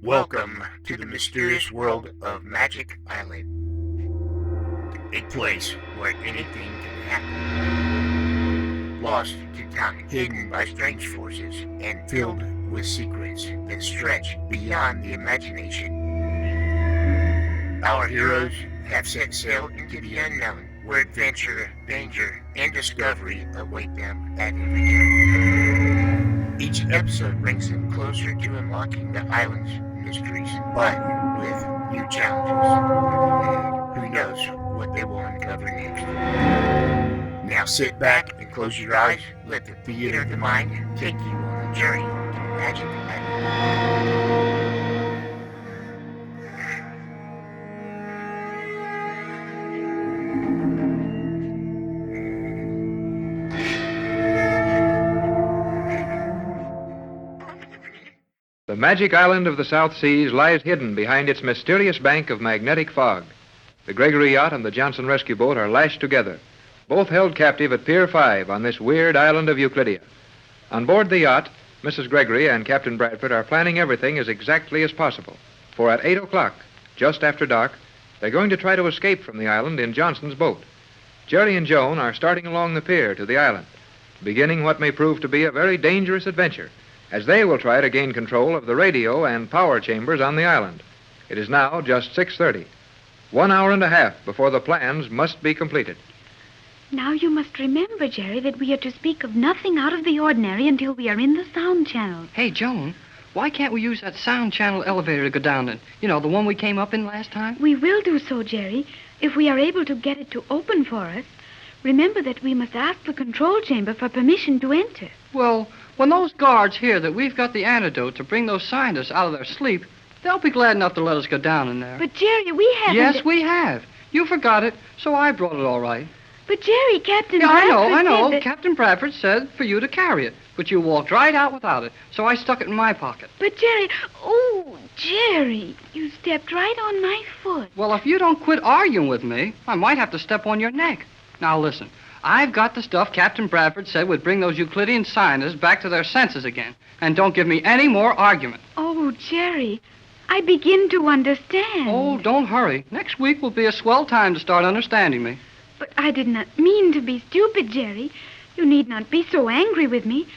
Welcome to the mysterious world of Magic Island, a place where anything can happen. Lost to time, hidden by strange forces, and filled with secrets that stretch beyond the imagination. Our heroes have set sail into the unknown, where adventure, danger, and discovery await them at every turn. Each episode brings them closer to unlocking the island's mysteries, but with new challenges. Who knows what they will uncover next? Now sit back and close your eyes. Let the theater of the mind take you on a journey to Magic Island. The magic island of the South Seas lies hidden behind its mysterious bank of magnetic fog. The Gregory yacht and the Johnson rescue boat are lashed together, both held captive at Pier 5 on this weird island of Euclidia. On board the yacht, Mrs. Gregory and Captain Bradford are planning everything as exactly as possible. For at 8 o'clock, just after dark, they're going to try to escape from the island in Johnson's boat. Jerry and Joan are starting along the pier to the island, beginning what may prove to be a very dangerous adventure, as they will try to gain control of the radio and power chambers on the island. It is now just 6:30. 1 hour and a half before the plans must be completed. Now you must remember, Jerry, that we are to speak of nothing out of the ordinary until we are in the sound channel. Hey, Joan, why can't we use that sound channel elevator to go down in? You know, the one we came up in last time? We will do so, Jerry, if we are able to get it to open for us. Remember that we must ask the control chamber for permission to enter. Well, when those guards hear that we've got the antidote to bring those scientists out of their sleep, they'll be glad enough to let us go down in there. But, Jerry, we haven't... Yes, we have. You forgot it, so I brought it all right. But, Jerry, Captain I Bradford know. said that... Captain Bradford said for you to carry it, but you walked right out without it, so I stuck it in my pocket. But, Jerry... Oh, Jerry, you stepped right on my foot. Well, if you don't quit arguing with me, I might have to step on your neck. Now, listen. I've got the stuff Captain Bradford said would bring those Euclidean scientists back to their senses again. And don't give me any more argument. Oh, Jerry, I begin to understand. Oh, don't hurry. Next week will be a swell time to start understanding me. But I did not mean to be stupid, Jerry. You need not be so angry with me.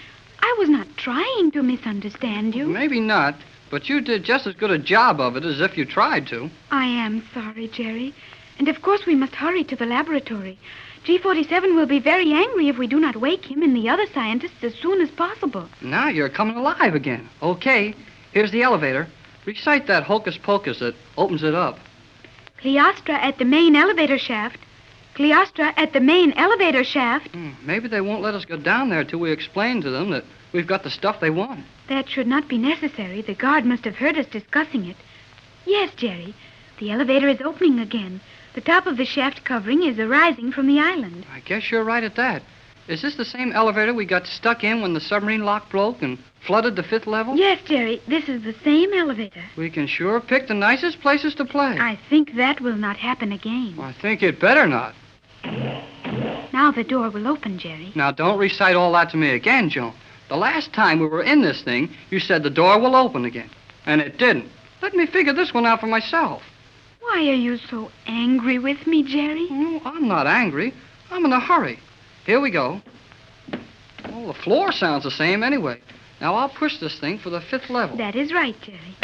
I was not trying to misunderstand you. Maybe not, but you did just as good a job of it as if you tried to. I am sorry, Jerry. And of course we must hurry to the laboratory. G47 will be very angry if we do not wake him and the other scientists as soon as possible. Now you're coming alive again. Okay, here's the elevator. Recite that hocus pocus that opens it up. Cleostra at the main elevator shaft. Cleostra at the main elevator shaft. Maybe they won't let us go down there till we explain to them that we've got the stuff they want. That should not be necessary. The guard must have heard us discussing it. Yes, Jerry. The elevator is opening again. The top of the shaft covering is arising from the island. I guess you're right at that. Is this the same elevator we got stuck in when the submarine lock broke and flooded the 5th level? Yes, Jerry. This is the same elevator. We can sure pick the nicest places to play. I think that will not happen again. I think it better not. Now the door will open, Jerry. Now, don't recite all that to me again, Joan. The last time we were in this thing, you said the door will open again. And it didn't. Let me figure this one out for myself. Why are you so angry with me, Jerry? Oh, I'm not angry. I'm in a hurry. Here we go. Well, the floor sounds the same anyway. Now, I'll push this thing for the 5th level. That is right, Jerry.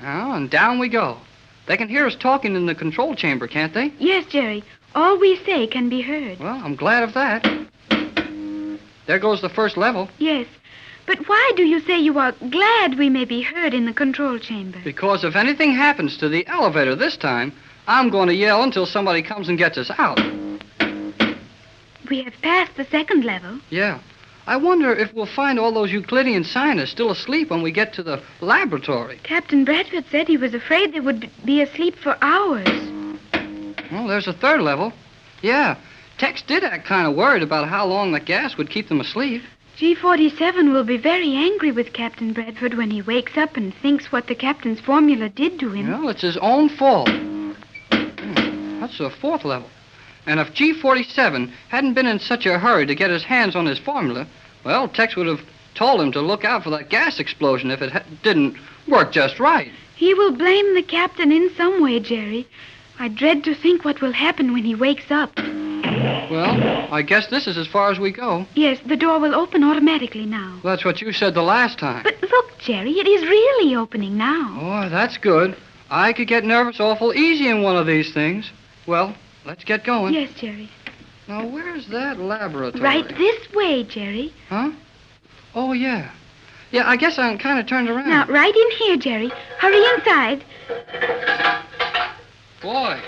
Now, and down we go. They can hear us talking in the control chamber, can't they? Yes, Jerry. All we say can be heard. Well, I'm glad of that. There goes the 1st level. Yes. But why do you say you are glad we may be heard in the control chamber? Because if anything happens to the elevator this time, I'm going to yell until somebody comes and gets us out. We have passed the 2nd level. Yeah. I wonder if we'll find all those Euclidean scientists still asleep when we get to the laboratory. Captain Bradford said he was afraid they would be asleep for hours. Well, there's a 3rd level. Yeah. Tex did act kind of worried about how long the gas would keep them asleep. G47 will be very angry with Captain Bradford when he wakes up and thinks what the captain's formula did to him. Well, it's his own fault. That's the 4th level. And if G47 hadn't been in such a hurry to get his hands on his formula, well, Tex would have told him to look out for that gas explosion if it didn't work just right. He will blame the captain in some way, Jerry. I dread to think what will happen when he wakes up. Well, I guess this is as far as we go. Yes, the door will open automatically now. That's what you said the last time. But look, Jerry, it is really opening now. Oh, that's good. I could get nervous awful easy in one of these things. Well, let's get going. Yes, Jerry. Now, where's that laboratory? Right this way, Jerry. Huh? Oh, yeah. Yeah, I guess I'm kind of turned around. Now, right in here, Jerry. Hurry inside. Boy,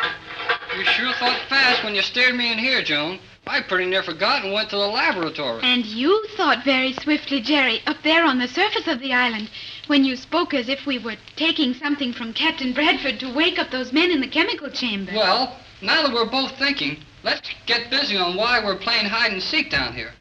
you sure thought fast when you steered me in here, Joan. I pretty near forgot and went to the laboratory. And you thought very swiftly, Jerry, up there on the surface of the island, when you spoke as if we were taking something from Captain Bradford to wake up those men in the chemical chamber. Well, now that we're both thinking, let's get busy on why we're playing hide and seek down here.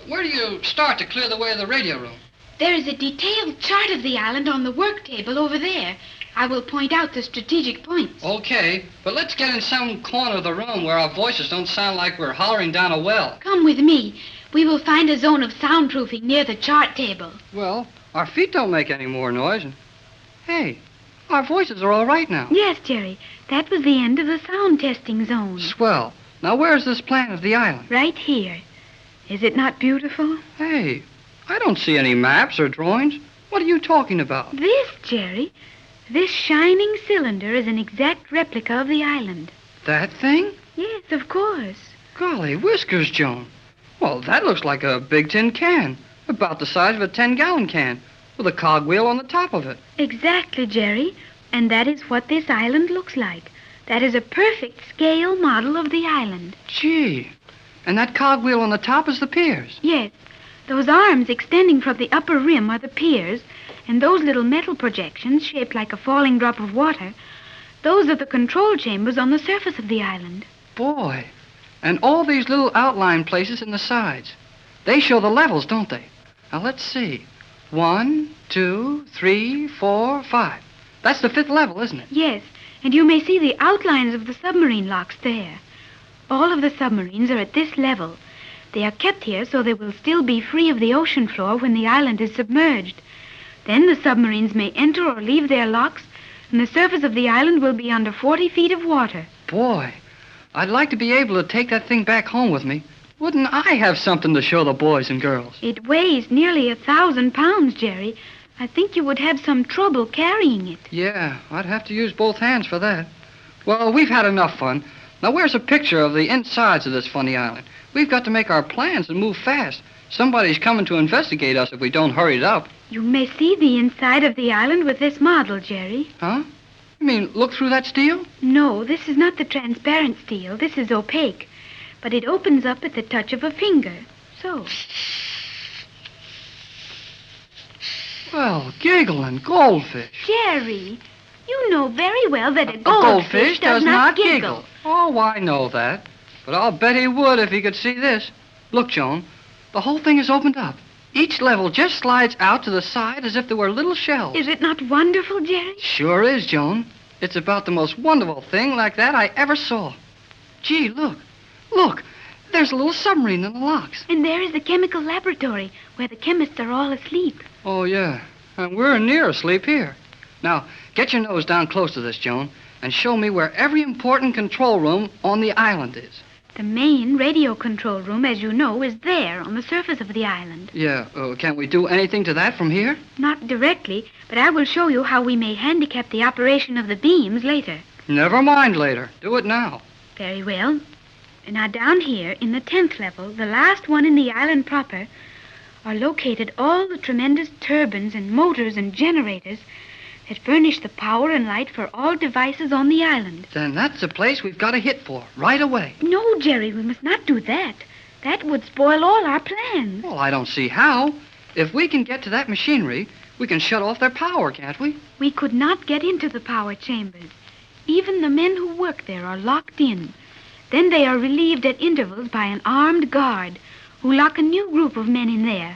Where do you start to clear the way of the radio room? There is a detailed chart of the island on the work table over there. I will point out the strategic points. Okay, but let's get in some corner of the room where our voices don't sound like we're hollering down a well. Come with me. We will find a zone of soundproofing near the chart table. Well, our feet don't make any more noise. And hey, our voices are all right now. Yes, Jerry. That was the end of the sound testing zone. Swell. Now, where's this plan of the island? Right here. Is it not beautiful? Hey, I don't see any maps or drawings. What are you talking about? This, Jerry. This shining cylinder is an exact replica of the island. That thing? Yes, of course. Golly whiskers, Joan. Well, that looks like a big tin can, about the size of a 10-gallon can, with a cogwheel on the top of it. Exactly, Jerry. And that is what this island looks like. That is a perfect scale model of the island. Gee, and that cogwheel on the top is the piers. Yes. Those arms extending from the upper rim are the piers, and those little metal projections shaped like a falling drop of water, those are the control chambers on the surface of the island. Boy, and all these little outline places in the sides. They show the levels, don't they? Now, let's see. 1, 2, 3, 4, 5. That's the 5th level, isn't it? Yes, and you may see the outlines of the submarine locks there. All of the submarines are at this level. They are kept here so they will still be free of the ocean floor when the island is submerged. Then the submarines may enter or leave their locks, and the surface of the island will be under 40 feet of water. Boy, I'd like to be able to take that thing back home with me. Wouldn't I have something to show the boys and girls? It weighs nearly 1,000 pounds, Jerry. I think you would have some trouble carrying it. Yeah, I'd have to use both hands for that. Well, we've had enough fun. Now, where's a picture of the insides of this funny island? We've got to make our plans and move fast. Somebody's coming to investigate us if we don't hurry it up. You may see the inside of the island with this model, Jerry. Huh? You mean look through that steel? No, this is not the transparent steel. This is opaque. But it opens up at the touch of a finger. So. Well, giggling goldfish. Jerry, you know very well that a goldfish does not giggle. Oh, I know that. But I'll bet he would if he could see this. Look, Joan, the whole thing is opened up. Each level just slides out to the side as if there were little shells. Is it not wonderful, Jerry? Sure is, Joan. It's about the most wonderful thing like that I ever saw. Gee, look. Look, there's a little submarine in the locks. And there is the chemical laboratory where the chemists are all asleep. Oh, yeah. And we're near asleep here. Now, get your nose down close to this, Joan, and show me where every important control room on the island is. The main radio control room, as you know, is there on the surface of the island. Yeah, can we do anything to that from here? Not directly, but I will show you how we may handicap the operation of the beams later. Never mind later. Do it now. Very well. Now, down here, in the 10th level, the last one in the island proper, are located all the tremendous turbines and motors and generators that furnish the power and light for all devices on the island. Then that's the place we've got to hit for, right away. No, Jerry, we must not do that. That would spoil all our plans. Well, I don't see how. If we can get to that machinery, we can shut off their power, can't we? We could not get into the power chambers. Even the men who work there are locked in. Then they are relieved at intervals by an armed guard who lock a new group of men in there.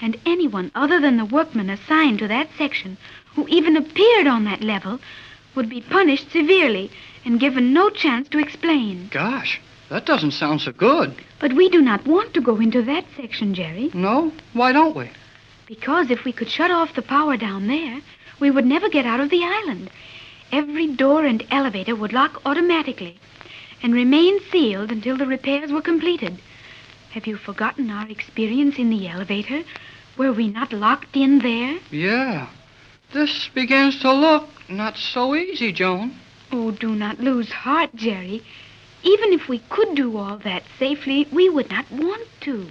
And anyone other than the workmen assigned to that section who even appeared on that level would be punished severely and given no chance to explain. Gosh, that doesn't sound so good. But we do not want to go into that section, Jerry. No? Why don't we? Because if we could shut off the power down there, we would never get out of the island. Every door and elevator would lock automatically and remain sealed until the repairs were completed. Have you forgotten our experience in the elevator? Were we not locked in there? Yeah. This begins to look not so easy, Joan. Oh, do not lose heart, Jerry. Even if we could do all that safely, we would not want to,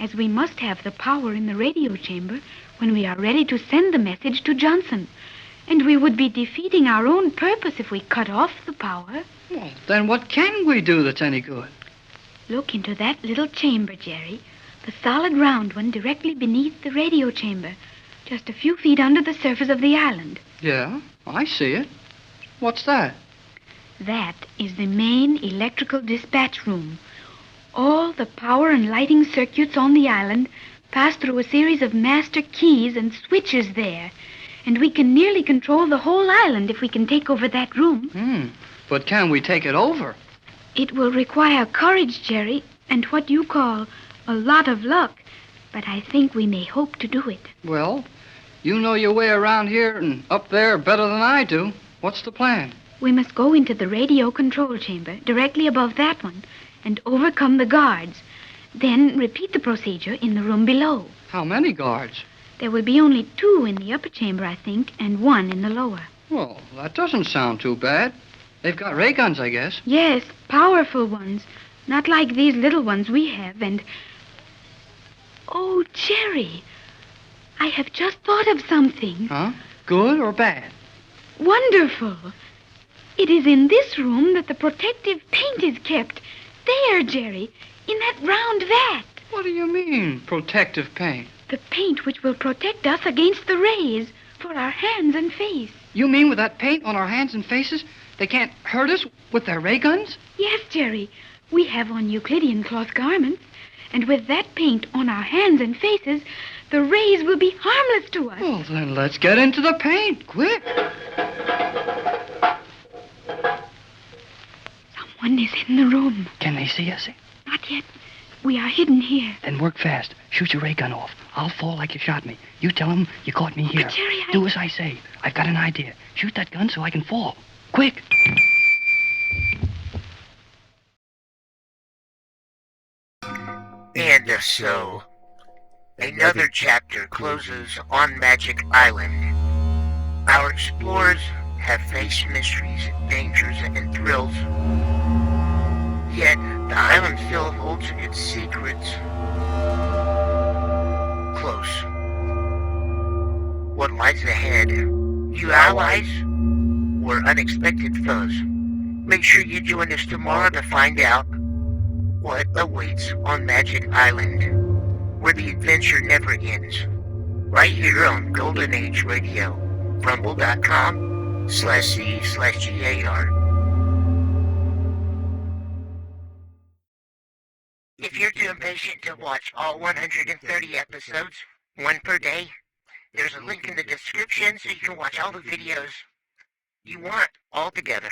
as we must have the power in the radio chamber when we are ready to send the message to Johnson. And we would be defeating our own purpose if we cut off the power. Well, then what can we do that's any good? Look into that little chamber, Jerry. The solid round one directly beneath the radio chamber, just a few feet under the surface of the island. Yeah, I see it. What's that? That is the main electrical dispatch room. All the power and lighting circuits on the island pass through a series of master keys and switches there. And we can nearly control the whole island if we can take over that room. But can we take it over? It will require courage, Jerry, and what you call a lot of luck. But I think we may hope to do it. Well, you know your way around here and up there better than I do. What's the plan? We must go into the radio control chamber, directly above that one, and overcome the guards. Then repeat the procedure in the room below. How many guards? There will be only 2 in the upper chamber, I think, and 1 in the lower. Well, that doesn't sound too bad. They've got ray guns, I guess. Yes, powerful ones. Not like these little ones we have, and... Oh, Jerry, I have just thought of something. Huh? Good or bad? Wonderful. It is in this room that the protective paint is kept. There, Jerry, in that round vat. What do you mean, protective paint? The paint which will protect us against the rays for our hands and face. You mean with that paint on our hands and faces, they can't hurt us with their ray guns? Yes, Jerry. We have on Euclidean cloth garments, and with that paint on our hands and faces, the rays will be harmless to us. Well, then let's get into the paint, quick. Someone is in the room. Can they see us? Not yet. We are hidden here. Then work fast. Shoot your ray gun off. I'll fall like you shot me. You tell them you caught me here. But Jerry, Do as I say. I've got an idea. Shoot that gun so I can fall. Quick. And so, another chapter closes on Magic Island. Our explorers have faced mysteries, dangers, and thrills. Yet, the island still holds its secrets close. What lies ahead? New allies or unexpected foes? Make sure you join us tomorrow to find out what awaits on Magic Island, where the adventure never ends. Right here on Golden Age Radio, rumble.com/C/GAR. If you're too impatient to watch all 130 episodes, 1 per day, there's a link in the description so you can watch all the videos you want all together.